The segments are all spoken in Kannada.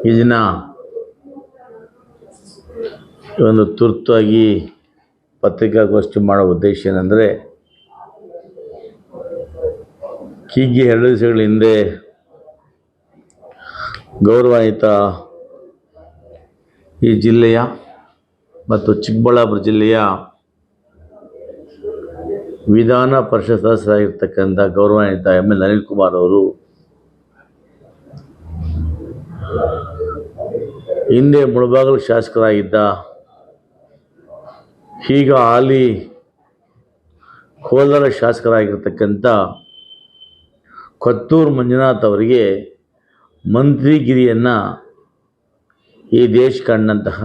ಈ ದಿನ ಒಂದು ತುರ್ತಾಗಿ ಪತ್ರಿಕಾಗೋಷ್ಠಿ ಮಾಡೋ ಉದ್ದೇಶ ಏನಂದರೆ, ಹೀಗೆ 2 ದಿವಸಗಳ ಹಿಂದೆ ಗೌರವಾನ್ವಿತ ಈ ಜಿಲ್ಲೆಯ ಮತ್ತು ಚಿಕ್ಕಬಳ್ಳಾಪುರ ಜಿಲ್ಲೆಯ ವಿಧಾನ ಪರಿಷತ್ ಸದಸ್ಯರಾಗಿರ್ತಕ್ಕಂಥ ಗೌರವಾನ್ವಿತ ML ಅನಿಲ್ ಕುಮಾರ್ ಅವರು ಹಿಂದೆ ಮುಳಬಾಗಿಲು ಶಾಸಕರಾಗಿದ್ದ, ಈಗ ಹಾಲಿ ಕೋಲಾರ ಶಾಸಕರಾಗಿರ್ತಕ್ಕಂಥ ಕೊತ್ತೂರು ಮಂಜುನಾಥ್ ಅವರಿಗೆ ಮಂತ್ರಿಗಿರಿಯನ್ನು ಈ ದೇಶ ಕಂಡಂತಹ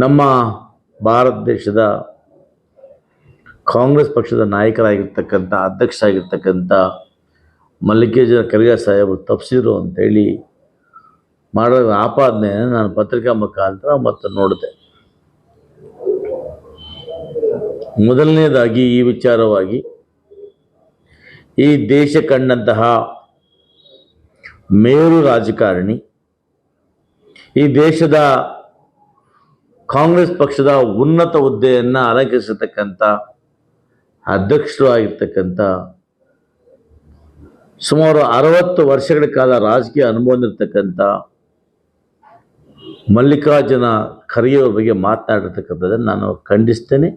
ನಮ್ಮ ಭಾರತ ದೇಶದ ಕಾಂಗ್ರೆಸ್ ಪಕ್ಷದ ನಾಯಕರಾಗಿರ್ತಕ್ಕಂಥ ಅಧ್ಯಕ್ಷರಾಗಿರ್ತಕ್ಕಂಥ ಮಲ್ಲಿಕಾರ್ಜುನ ಖರ್ಗೆ ಸಾಹೇಬರು ತಪ್ಪಿಸಿದ್ರು ಅಂತೇಳಿ ಮಾಡೋ ಆಪಾದನೆ ನಾನು ಪತ್ರಿಕಾ ಮುಖಾಂತರ ಮತ್ತೆ ನೋಡಿದೆ. ಮೊದಲನೇದಾಗಿ ಈ ವಿಚಾರವಾಗಿ ಈ ದೇಶ ಕಂಡಂತಹ ಮೇರು ರಾಜಕಾರಣಿ, ಈ ದೇಶದ ಕಾಂಗ್ರೆಸ್ ಪಕ್ಷದ ಉನ್ನತ ಹುದ್ದೆಯನ್ನು ಅಲಂಕರಿಸತಕ್ಕಂಥ ಅಧ್ಯಕ್ಷರು ಆಗಿರ್ತಕ್ಕಂಥ ಸುಮಾರು 60 ವರ್ಷಗಳ ಕಾಲ ರಾಜಕೀಯ ಅನುಭವ ಹೊಂದಿರತಕ್ಕಂಥ ಮಲ್ಲಿಕಾರ್ಜುನ ಖರ್ಗೆ ಅವ್ರ ಬಗ್ಗೆ ಮಾತನಾಡಿರ್ತಕ್ಕಂಥದ್ದನ್ನು ನಾನು ಖಂಡಿಸ್ತೇನೆ.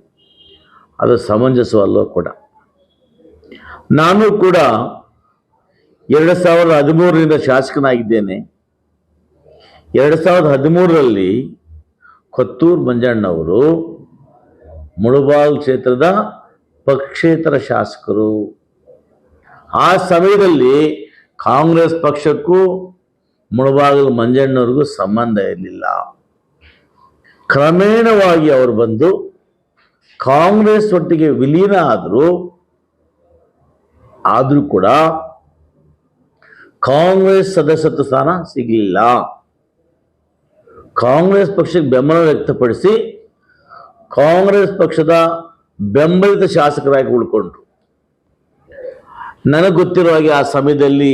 ಅದು ಸಮಂಜಸವಲ್ಲ ಕೂಡ. ನಾನು ಕೂಡ 2013ರಿಂದ ಶಾಸಕನಾಗಿದ್ದೇನೆ. 2013ರಲ್ಲಿ ಕೊತ್ತೂರು ಮಂಜಣ್ಣವರು ಮುಳಬಾಗಿಲು ಕ್ಷೇತ್ರದ ಪಕ್ಷೇತರ ಶಾಸಕರು. ಆ ಸಮಯದಲ್ಲಿ ಕಾಂಗ್ರೆಸ್ ಪಕ್ಷಕ್ಕೂ ಮುಳಬಾಗಿಲು ಮಂಜಣ್ಣವ್ರಿಗೂ ಸಂಬಂಧ ಇರಲಿಲ್ಲ. ಕ್ರಮೇಣವಾಗಿ ಅವರು ಬಂದು ಕಾಂಗ್ರೆಸ್ ಒಟ್ಟಿಗೆ ವಿಲೀನ ಆದರೂ ಕೂಡ ಕಾಂಗ್ರೆಸ್ ಸದಸ್ಯತ್ವ ಸ್ಥಾನ ಸಿಗಲಿಲ್ಲ. ಕಾಂಗ್ರೆಸ್ ಪಕ್ಷಕ್ಕೆ ಬೆಂಬಲ ವ್ಯಕ್ತಪಡಿಸಿ ಕಾಂಗ್ರೆಸ್ ಪಕ್ಷದ ಬೆಂಬಲಿತ ಶಾಸಕರಾಗಿ ಉಳ್ಕೊಂಡ್ರು. ನನಗೆ ಗೊತ್ತಿರೋ ಹಾಗೆ ಆ ಸಮಯದಲ್ಲಿ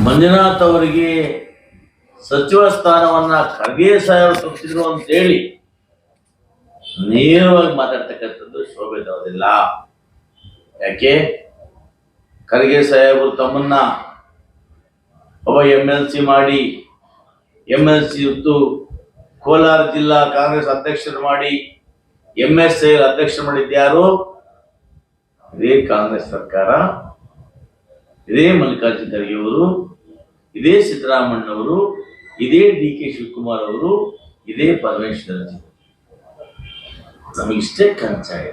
ಮಂಜುನಾಥ್ ಅವರಿಗೆ ಸಚಿವ ಸ್ಥಾನವನ್ನ ಖರ್ಗೆ ಸಾಹೇಬರು ತಪ್ಪಿಸಿದ್ರು ಅಂತೇಳಿ ನೇರವಾಗಿ ಮಾತಾಡ್ತಕ್ಕಂಥದ್ದು ಶೋಭೆದವರಿಲ್ಲ. ಯಾಕೆ? ಖರ್ಗೆ ಸಾಹೇಬರು ತಮ್ಮನ್ನ ಒಬ್ಬ MLC ಮಾಡಿ, MLC ಇತ್ತು ಕೋಲಾರ ಜಿಲ್ಲಾ ಕಾಂಗ್ರೆಸ್ ಅಧ್ಯಕ್ಷರು ಮಾಡಿ, MSI ಅಧ್ಯಕ್ಷರು ಮಾಡಿದ್ಯಾರು? ಇದೇ ಕಾಂಗ್ರೆಸ್ ಸರ್ಕಾರ, ಇದೇ ಮಲ್ಲಿಕಾರ್ಜುನ ಖರ್ಗೆ ಅವರು, ಇದೇ ಸಿದ್ದರಾಮಣ್ಣವರು, ಇದೇ DK ಶಿವಕುಮಾರ್ ಅವರು, ಇದೇ ಪರಮೇಶ್ವರ ಜಿ. ನಮಗಿಷ್ಟೇ ಕಂಚಾಯ.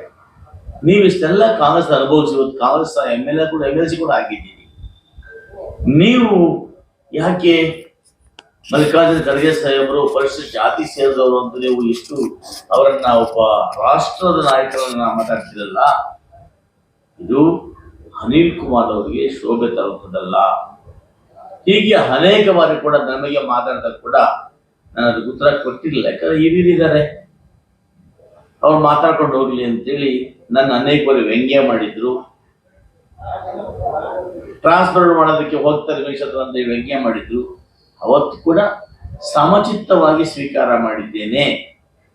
ನೀವಿಷ್ಟೆಲ್ಲ ಕಾಂಗ್ರೆಸ್ ಅನುಭವಿಸಿ ಕಾಂಗ್ರೆಸ್ MLC ಕೂಡ ಆಗಿದ್ದೀರಿ. ನೀವು ಯಾಕೆ ಮಲ್ಲಿಕಾರ್ಜುನ ಖರ್ಗೆ ಸಾಹೇಬರು ಪರಿಶಿಷ್ಟ ಜಾತಿ ಸೇರಿದವರು ಅಂತ ನೀವು ಇಷ್ಟು ಅವರನ್ನ ಒಬ್ಬ ರಾಷ್ಟ್ರದ ನಾಯಕರನ್ನ ಮಾತಾಡ್ತಿರಲ್ಲ? ಇದು ಅನಿಲ್ ಕುಮಾರ್ ಅವರಿಗೆ ಶೋಭೆ ತರುವುದಲ್ಲ. ಹೀಗೆ ಅನೇಕ ಬಾರಿ ಕೂಡ ನಮಗೆ ಮಾತಾಡಿದಾಗ ಕೂಡ ನಾನು ಅದಕ್ಕೆ ಉತ್ತರ ಕೊಟ್ಟಿರಲಿಲ್ಲ. ಯಾಕಂದ್ರೆ ಹಿರಿಯರಿದ್ದಾರೆ, ಅವ್ರು ಮಾತಾಡ್ಕೊಂಡು ಹೋಗ್ಲಿ ಅಂತೇಳಿ ನನ್ನ ಅನೇಕ ಬಾರಿ ವ್ಯಂಗ್ಯ ಮಾಡಿದ್ರು. ಟ್ರಾನ್ಸ್ಫರ್ ಮಾಡೋದಕ್ಕೆ ಹೋಗ್ತಾರೆ ಅಂತ ವ್ಯಂಗ್ಯ ಮಾಡಿದ್ರು. ಅವತ್ತು ಕೂಡ ಸಮಚಿತ್ತವಾಗಿ ಸ್ವೀಕಾರ ಮಾಡಿದ್ದೇನೆ.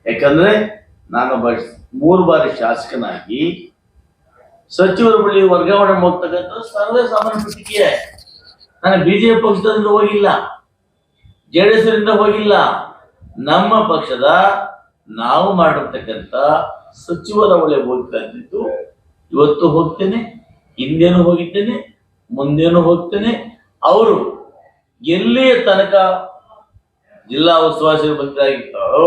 ಯಾಕಂದ್ರೆ ನಾನೊಬ್ಬ 3 ಬಾರಿ ಶಾಸಕನಾಗಿ ಸಚಿವರ ಬಳಿ ವರ್ಗಾವಣೆ ಹೋಗ್ತಕ್ಕಂಥ ಸರ್ವೇ ಸಾಮಾನ್ಯ ಪ್ರತಿಕ್ರಿಯೆ. ನಾನು ಬಿಜೆಪಿ ಪಕ್ಷದಿಂದ ಹೋಗಿಲ್ಲ. JDS ರಿಂದ ಹೋಗಿಲ್ಲ. ನಮ್ಮ ಪಕ್ಷದ ನಾವು ಮಾಡಿರ್ತಕ್ಕಂಥ ಸಚಿವರ ಒಳ್ಳೆ ಹೋಗ್ತಾ ಇದ್ದಿದ್ದು. ಇವತ್ತು ಹೋಗ್ತೇನೆ, ಹಿಂದೇನು ಹೋಗಿದ್ದೇನೆ, ಮುಂದೇನು ಹೋಗ್ತೇನೆ. ಅವರು ಎಲ್ಲಿಯ ತನಕ ಜಿಲ್ಲಾ ಉಸ್ತುವಾರಿ ಮಂತ್ರಿ ಆಗಿರ್ತಾರೋ,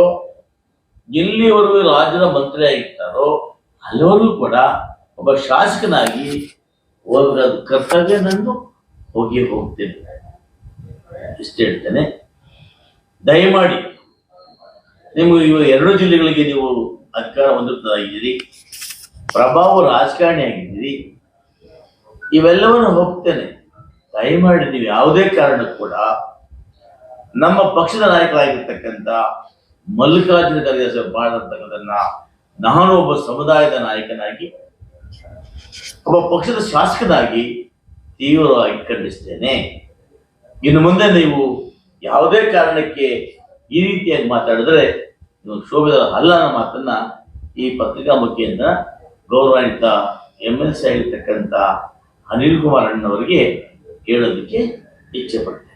ಎಲ್ಲಿವರೆಗೂ ರಾಜ್ಯದ ಮಂತ್ರಿ ಆಗಿರ್ತಾರೋ, ಅಲ್ಲಿವರೆಗೂ ಕೂಡ ಒಬ್ಬ ಶಾಸಕನಾಗಿ ಹೋಗದ ಕರ್ತವ್ಯ ನಂದು, ಹೋಗ್ತೇನೆ. ಇಷ್ಟೇ ಹೇಳ್ತೇನೆ. ದಯಮಾಡಿ ನಿಮಗೆ ಇವಾಗ 2 ಜಿಲ್ಲೆಗಳಿಗೆ ನೀವು ಅಧಿಕಾರ ಹೊಂದಿರ್ತದಾಗಿದ್ದೀರಿ, ಪ್ರಭಾವ ರಾಜಕಾರಣಿ ಆಗಿದ್ದೀರಿ, ಇವೆಲ್ಲವನ್ನು ಹೋಗ್ತೇನೆ. ದಯಮಾಡಿ ನೀವು ಯಾವುದೇ ಕಾರಣಕ್ಕೂ ಕೂಡ ನಮ್ಮ ಪಕ್ಷದ ನಾಯಕರಾಗಿರ್ತಕ್ಕಂಥ ಮಲ್ಲಿಕಾರ್ಜುನ ಖರ್ಗೆ ಸಾಹೇಬ್ ಮಾಡಿರ್ತಕ್ಕಂಥದ್ದನ್ನ ನಾನು ಒಬ್ಬ ಸಮುದಾಯದ ನಾಯಕನಾಗಿ, ಒಬ್ಬ ಪಕ್ಷದ ಶಾಸಕನಾಗಿ ತೀವ್ರವಾಗಿ ಖಂಡಿಸ್ತೇನೆ. ಇನ್ನು ಮುಂದೆ ನೀವು ಯಾವುದೇ ಕಾರಣಕ್ಕೆ ಈ ರೀತಿಯಾಗಿ ಮಾತಾಡಿದ್ರೆ ನೀವು ಶೋಭೆದ ಅಲ್ಲ ಅನ್ನೋ ಮಾತನ್ನ ಈ ಪತ್ರಿಕಾ ಮುಖಿಯಿಂದ ಗೌರವಾನ್ವಿತ MLC ಆಗಿರ್ತಕ್ಕಂಥ ಅನಿಲ್ ಕುಮಾರ್ ಅಣ್ಣವರಿಗೆ ಹೇಳೋದಕ್ಕೆ ಇಚ್ಛೆ ಪಡ್ತೀನಿ.